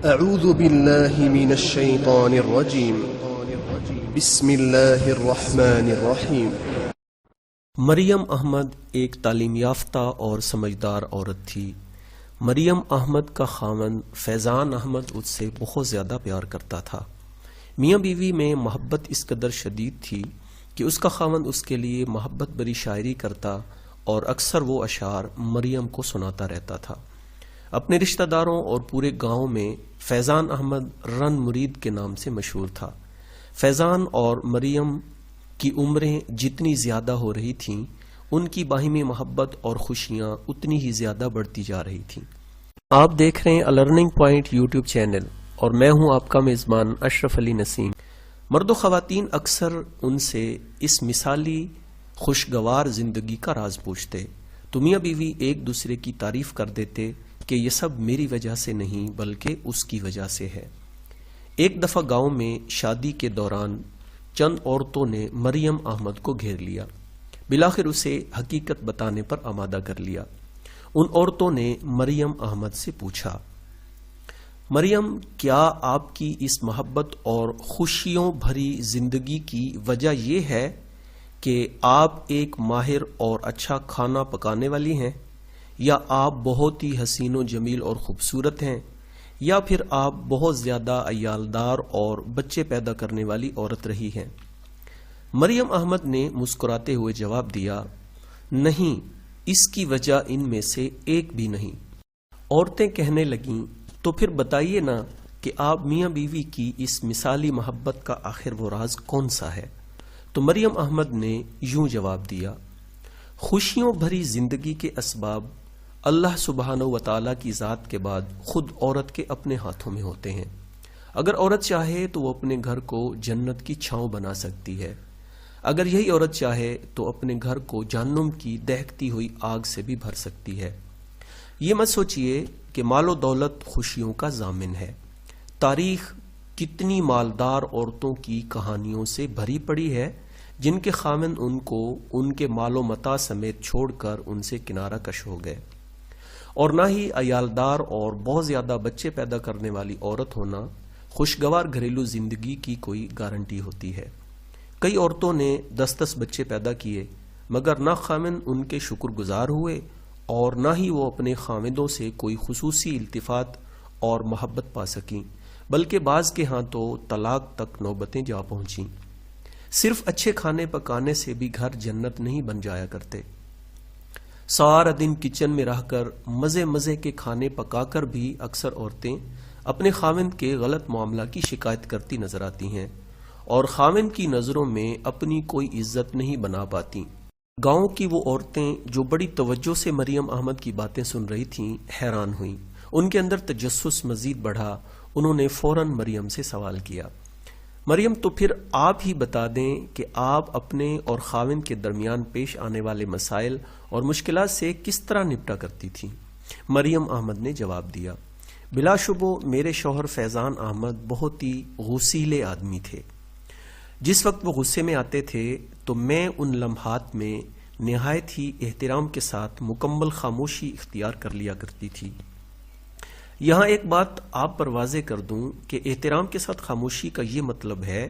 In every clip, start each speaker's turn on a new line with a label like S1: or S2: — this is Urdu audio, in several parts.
S1: اعوذ باللہ من الشیطان الرجیم بسم اللہ الرحمن الرحیم۔
S2: مریم احمد ایک تعلیم یافتہ اور سمجھدار عورت تھی۔ مریم احمد کا خاوند فیضان احمد اس سے بہت زیادہ پیار کرتا تھا۔ میاں بیوی میں محبت اس قدر شدید تھی کہ اس کا خاوند اس کے لیے محبت بری شاعری کرتا اور اکثر وہ اشعار مریم کو سناتا رہتا تھا۔ اپنے رشتہ داروں اور پورے گاؤں میں فیضان احمد رن مرید کے نام سے مشہور تھا۔ فیضان اور مریم کی عمریں جتنی زیادہ ہو رہی تھیں، ان کی باہمی محبت اور خوشیاں اتنی ہی زیادہ بڑھتی جا رہی تھیں۔ آپ دیکھ رہے ہیں لرننگ پوائنٹ یوٹیوب چینل اور میں ہوں آپ کا میزبان اشرف علی نسیم۔ مرد و خواتین اکثر ان سے اس مثالی خوشگوار زندگی کا راز پوچھتے تو میاں بیوی ایک دوسرے کی تعریف کر دیتے کہ یہ سب میری وجہ سے نہیں بلکہ اس کی وجہ سے ہے۔ ایک دفعہ گاؤں میں شادی کے دوران چند عورتوں نے مریم احمد کو گھیر لیا، بالآخر اسے حقیقت بتانے پر آمادہ کر لیا۔ ان عورتوں نے مریم احمد سے پوچھا، مریم، کیا آپ کی اس محبت اور خوشیوں بھری زندگی کی وجہ یہ ہے کہ آپ ایک ماہر اور اچھا کھانا پکانے والی ہیں، یا آپ بہت ہی حسین و جمیل اور خوبصورت ہیں، یا پھر آپ بہت زیادہ عیالدار اور بچے پیدا کرنے والی عورت رہی ہیں؟ مریم احمد نے مسکراتے ہوئے جواب دیا، نہیں، اس کی وجہ ان میں سے ایک بھی نہیں۔ عورتیں کہنے لگیں، تو پھر بتائیے نا کہ آپ میاں بیوی کی اس مثالی محبت کا آخر وہ راز کون سا ہے؟ تو مریم احمد نے یوں جواب دیا، خوشیوں بھری زندگی کے اسباب اللہ سبحانہ و تعالیٰ کی ذات کے بعد خود عورت کے اپنے ہاتھوں میں ہوتے ہیں۔ اگر عورت چاہے تو وہ اپنے گھر کو جنت کی چھاؤں بنا سکتی ہے، اگر یہی عورت چاہے تو اپنے گھر کو جہنم کی دہکتی ہوئی آگ سے بھی بھر سکتی ہے۔ یہ مت سوچئے کہ مال و دولت خوشیوں کا ضامن ہے۔ تاریخ کتنی مالدار عورتوں کی کہانیوں سے بھری پڑی ہے جن کے خاوند ان کو ان کے مال و متاع سمیت چھوڑ کر ان سے کنارہ کش ہو گئے، اور نہ ہی عیالدار اور بہت زیادہ بچے پیدا کرنے والی عورت ہونا خوشگوار گھریلو زندگی کی کوئی گارنٹی ہوتی ہے۔ کئی عورتوں نے 10 بچے پیدا کیے مگر نہ خاوند ان کے شکر گزار ہوئے اور نہ ہی وہ اپنے خاوندوں سے کوئی خصوصی التفات اور محبت پا سکیں، بلکہ بعض کے ہاں تو طلاق تک نوبتیں جا پہنچیں۔ صرف اچھے کھانے پکانے سے بھی گھر جنت نہیں بن جایا کرتے۔ سارا دن کچن میں رہ کر مزے مزے کے کھانے پکا کر بھی اکثر عورتیں اپنے خاوند کے غلط معاملہ کی شکایت کرتی نظر آتی ہیں اور خاوند کی نظروں میں اپنی کوئی عزت نہیں بنا پاتی۔ گاؤں کی وہ عورتیں جو بڑی توجہ سے مریم احمد کی باتیں سن رہی تھیں حیران ہوئیں۔ ان کے اندر تجسس مزید بڑھا۔ انہوں نے فوراً مریم سے سوال کیا، مریم، تو پھر آپ ہی بتا دیں کہ آپ اپنے اور خاوند کے درمیان پیش آنے والے مسائل اور مشکلات سے کس طرح نپٹا کرتی تھیں؟ مریم احمد نے جواب دیا، بلا شبہ میرے شوہر فیضان احمد بہت ہی غصیلے آدمی تھے۔ جس وقت وہ غصے میں آتے تھے تو میں ان لمحات میں نہایت ہی احترام کے ساتھ مکمل خاموشی اختیار کر لیا کرتی تھی۔ یہاں ایک بات آپ پر واضح کر دوں کہ احترام کے ساتھ خاموشی کا یہ مطلب ہے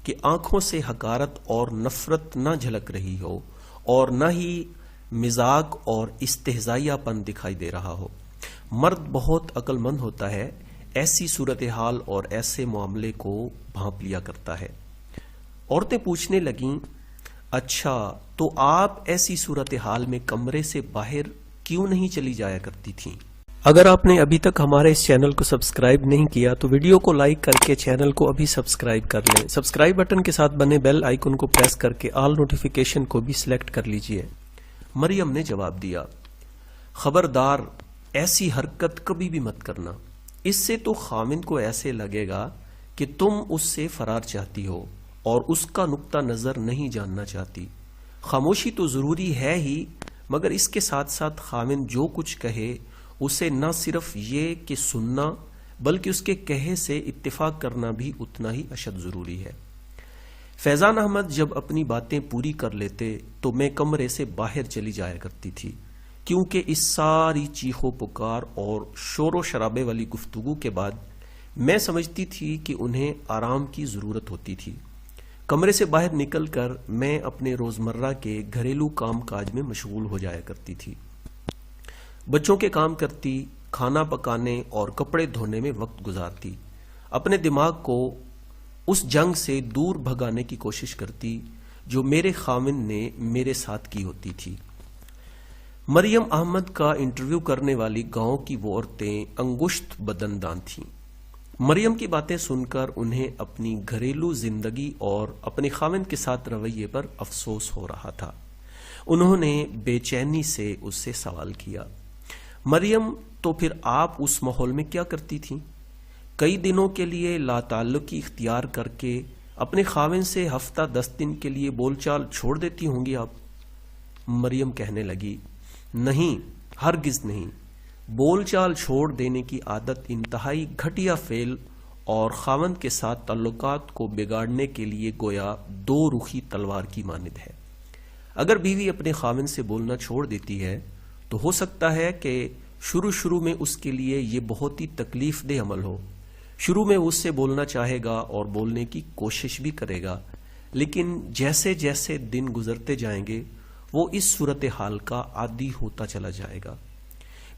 S2: کہ آنکھوں سے حقارت اور نفرت نہ جھلک رہی ہو اور نہ ہی مزاق اور استہزائیہ پن دکھائی دے رہا ہو۔ مرد بہت عقل مند ہوتا ہے، ایسی صورتحال اور ایسے معاملے کو بھانپ لیا کرتا ہے۔ عورتیں پوچھنے لگیں، اچھا تو آپ ایسی صورتحال میں کمرے سے باہر کیوں نہیں چلی جایا کرتی تھیں؟ اگر آپ نے ابھی تک ہمارے اس چینل کو سبسکرائب نہیں کیا تو ویڈیو کو لائک کر کے چینل کو ابھی سبسکرائب کر لیں۔ سبسکرائب بٹن کے ساتھ بنے بیل آئیکن کو پریس کر کے آل نوٹیفیکیشن کو بھی سلیکٹ کر لیجئے۔ مریم نے جواب دیا، خبردار، ایسی حرکت کبھی بھی مت کرنا، اس سے تو خاوند کو ایسے لگے گا کہ تم اس سے فرار چاہتی ہو اور اس کا نقطہ نظر نہیں جاننا چاہتی۔ خاموشی تو ضروری ہے ہی، مگر اس کے ساتھ ساتھ خاوند جو کچھ کہے اسے نہ صرف یہ کہ سننا بلکہ اس کے کہے سے اتفاق کرنا بھی اتنا ہی اشد ضروری ہے۔ فیضان احمد جب اپنی باتیں پوری کر لیتے تو میں کمرے سے باہر چلی جایا کرتی تھی، کیونکہ اس ساری چیخو پکار اور شور و شرابے والی گفتگو کے بعد میں سمجھتی تھی کہ انہیں آرام کی ضرورت ہوتی تھی۔ کمرے سے باہر نکل کر میں اپنے روزمرہ کے گھریلو کام کاج میں مشغول ہو جایا کرتی تھی۔ بچوں کے کام کرتی، کھانا پکانے اور کپڑے دھونے میں وقت گزارتی، اپنے دماغ کو اس جنگ سے دور بھگانے کی کوشش کرتی جو میرے خاوند نے میرے ساتھ کی ہوتی تھی۔ مریم احمد کا انٹرویو کرنے والی گاؤں کی وہ عورتیں انگشت بدندان تھیں۔ مریم کی باتیں سن کر انہیں اپنی گھریلو زندگی اور اپنے خاوند کے ساتھ رویے پر افسوس ہو رہا تھا۔ انہوں نے بے چینی سے اس سے سوال کیا، مریم تو پھر آپ اس ماحول میں کیا کرتی تھیں؟ کئی دنوں کے لیے لا تعلقی اختیار کر کے اپنے خاوند سے ہفتہ 10 دن کے لیے بول چال چھوڑ دیتی ہوں گی آپ؟ مریم کہنے لگی، نہیں، ہرگز نہیں۔ بول چال چھوڑ دینے کی عادت انتہائی گھٹیا فعل اور خاوند کے ساتھ تعلقات کو بگاڑنے کے لیے گویا دو رخی تلوار کی مانند ہے۔ اگر بیوی اپنے خاوند سے بولنا چھوڑ دیتی ہے تو ہو سکتا ہے کہ شروع میں اس کے لیے یہ بہت ہی تکلیف دہ عمل ہو۔ شروع میں اس سے بولنا چاہے گا اور بولنے کی کوشش بھی کرے گا، لیکن جیسے جیسے دن گزرتے جائیں گے وہ اس صورتحال کا عادی ہوتا چلا جائے گا۔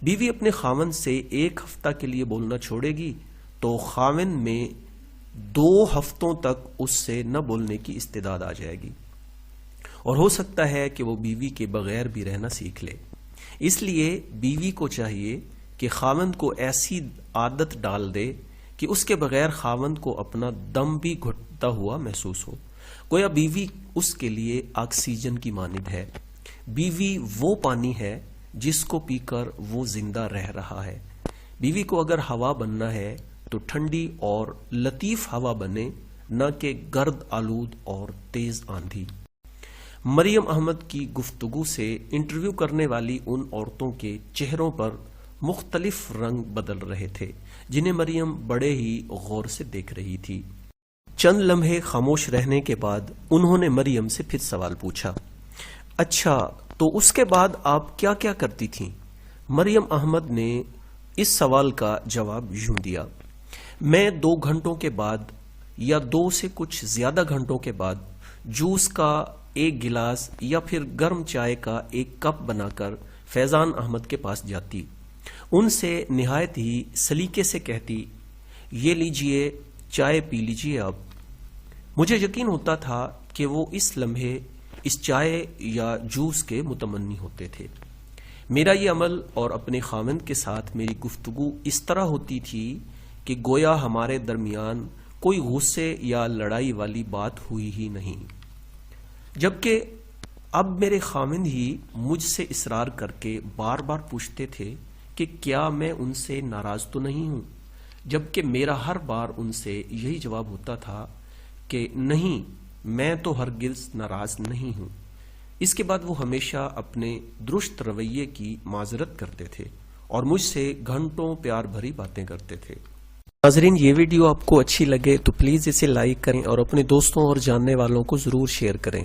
S2: بیوی اپنے خاوند سے 1 ہفتہ کے لیے بولنا چھوڑے گی تو خاوند میں 2 ہفتوں تک اس سے نہ بولنے کی استعداد آ جائے گی، اور ہو سکتا ہے کہ وہ بیوی کے بغیر بھی رہنا سیکھ لے۔ اس لیے بیوی کو چاہیے کہ خاوند کو ایسی عادت ڈال دے کہ اس کے بغیر خاوند کو اپنا دم بھی گھٹتا ہوا محسوس ہو، گویا بیوی اس کے لیے آکسیجن کی مانند ہے۔ بیوی وہ پانی ہے جس کو پی کر وہ زندہ رہ رہا ہے۔ بیوی کو اگر ہوا بننا ہے تو ٹھنڈی اور لطیف ہوا بنے، نہ کہ گرد آلود اور تیز آندھی۔ مریم احمد کی گفتگو سے انٹرویو کرنے والی ان عورتوں کے چہروں پر مختلف رنگ بدل رہے تھے جنہیں مریم بڑے ہی غور سے دیکھ رہی تھی۔ چند لمحے خاموش رہنے کے بعد انہوں نے مریم سے پھر سوال پوچھا، اچھا تو اس کے بعد آپ کیا کیا کرتی تھیں؟ مریم احمد نے اس سوال کا جواب یوں دیا، میں 2 گھنٹوں کے بعد یا 2 سے کچھ زیادہ گھنٹوں کے بعد جوس کا 1 گلاس یا پھر گرم چائے کا 1 کپ بنا کر فیضان احمد کے پاس جاتی، ان سے نہایت ہی سلیقے سے کہتی، یہ لیجئے چائے پی لیجئے آپ۔ مجھے یقین ہوتا تھا کہ وہ اس لمحے اس چائے یا جوس کے متمنی ہوتے تھے۔ میرا یہ عمل اور اپنے خاوند کے ساتھ میری گفتگو اس طرح ہوتی تھی کہ گویا ہمارے درمیان کوئی غصے یا لڑائی والی بات ہوئی ہی نہیں، جبکہ اب میرے خاوند ہی مجھ سے اصرار کر کے بار بار پوچھتے تھے کہ کیا میں ان سے ناراض تو نہیں ہوں، جبکہ میرا ہر بار ان سے یہی جواب ہوتا تھا کہ نہیں، میں تو ہرگز ناراض نہیں ہوں۔ اس کے بعد وہ ہمیشہ اپنے درست رویے کی معذرت کرتے تھے اور مجھ سے گھنٹوں پیار بھری باتیں کرتے تھے۔ ناظرین، یہ ویڈیو آپ کو اچھی لگے تو پلیز اسے لائک کریں اور اپنے دوستوں اور جاننے والوں کو ضرور شیئر کریں۔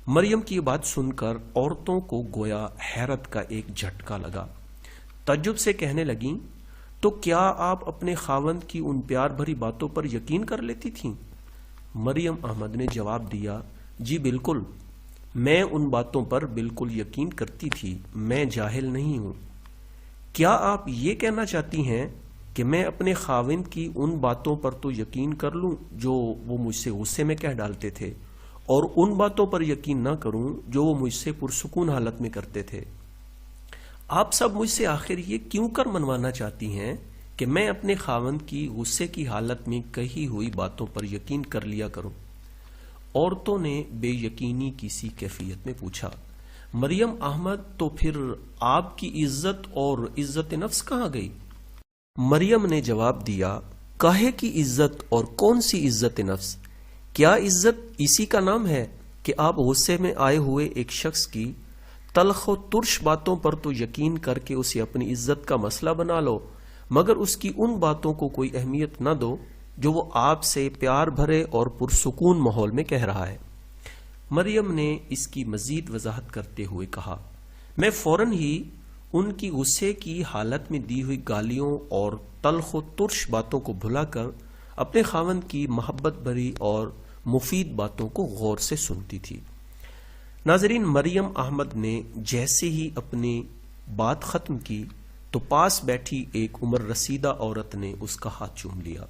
S2: مریم کی یہ بات سن کر عورتوں کو گویا حیرت کا ایک جھٹکا لگا۔ تعجب سے کہنے لگیں، تو کیا آپ اپنے خاوند کی ان پیار بھری باتوں پر یقین کر لیتی تھیں؟ مریم احمد نے جواب دیا، جی بالکل، میں ان باتوں پر بالکل یقین کرتی تھی، میں جاہل نہیں ہوں۔ کیا آپ یہ کہنا چاہتی ہیں کہ میں اپنے خاوند کی ان باتوں پر تو یقین کر لوں جو وہ مجھ سے غصے میں کہہ ڈالتے تھے، اور ان باتوں پر یقین نہ کروں جو وہ مجھ سے پرسکون حالت میں کرتے تھے؟ آپ سب مجھ سے آخر یہ کیوں کر منوانا چاہتی ہیں کہ میں اپنے خاوند کی غصے کی حالت میں کہی ہوئی باتوں پر یقین کر لیا کروں؟ عورتوں نے بے یقینی کی سی کیفیت میں پوچھا، مریم احمد تو پھر آپ کی عزت اور عزت نفس کہاں گئی؟ مریم نے جواب دیا، کاہے کی عزت اور کون سی عزت نفس؟ کیا عزت اسی کا نام ہے کہ آپ غصے میں آئے ہوئے ایک شخص کی تلخ و ترش باتوں پر تو یقین کر کے اسے اپنی عزت کا مسئلہ بنا لو، مگر اس کی ان باتوں کو کوئی اہمیت نہ دو جو وہ آپ سے پیار بھرے اور پرسکون ماحول میں کہہ رہا ہے؟ مریم نے اس کی مزید وضاحت کرتے ہوئے کہا، میں فوراً ہی ان کی غصے کی حالت میں دی ہوئی گالیوں اور تلخ و ترش باتوں کو بھلا کر اپنے خاوند کی محبت بھری اور مفید باتوں کو غور سے سنتی تھی۔ ناظرین، مریم احمد نے جیسے ہی اپنی بات ختم کی تو پاس بیٹھی ایک عمر رسیدہ عورت نے اس کا ہاتھ چوم لیا۔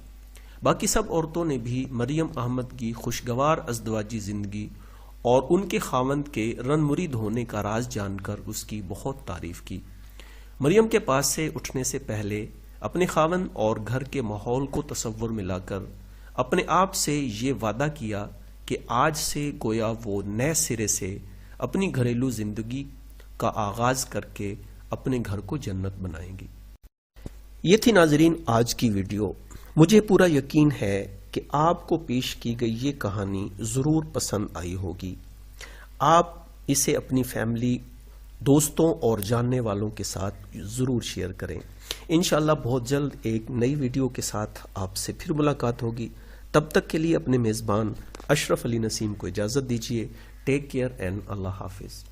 S2: باقی سب عورتوں نے بھی مریم احمد کی خوشگوار ازدواجی زندگی اور ان کے خاوند کے رن مرید ہونے کا راز جان کر اس کی بہت تعریف کی۔ مریم کے پاس سے اٹھنے سے پہلے اپنے خاوند اور گھر کے ماحول کو تصور میں لا کر اپنے آپ سے یہ وعدہ کیا کہ آج سے گویا وہ نئے سرے سے اپنی گھریلو زندگی کا آغاز کر کے اپنے گھر کو جنت بنائیں گی۔ یہ تھی ناظرین آج کی ویڈیو۔ مجھے پورا یقین ہے کہ آپ کو پیش کی گئی یہ کہانی ضرور پسند آئی ہوگی۔ آپ اسے اپنی فیملی، دوستوں اور جاننے والوں کے ساتھ ضرور شیئر کریں۔ انشاءاللہ بہت جلد ایک نئی ویڈیو کے ساتھ آپ سے پھر ملاقات ہوگی۔ تب تک کے لیے اپنے میزبان اشرف علی نسیم کو اجازت دیجیے۔ ٹیک کیئر اینڈ اللہ حافظ۔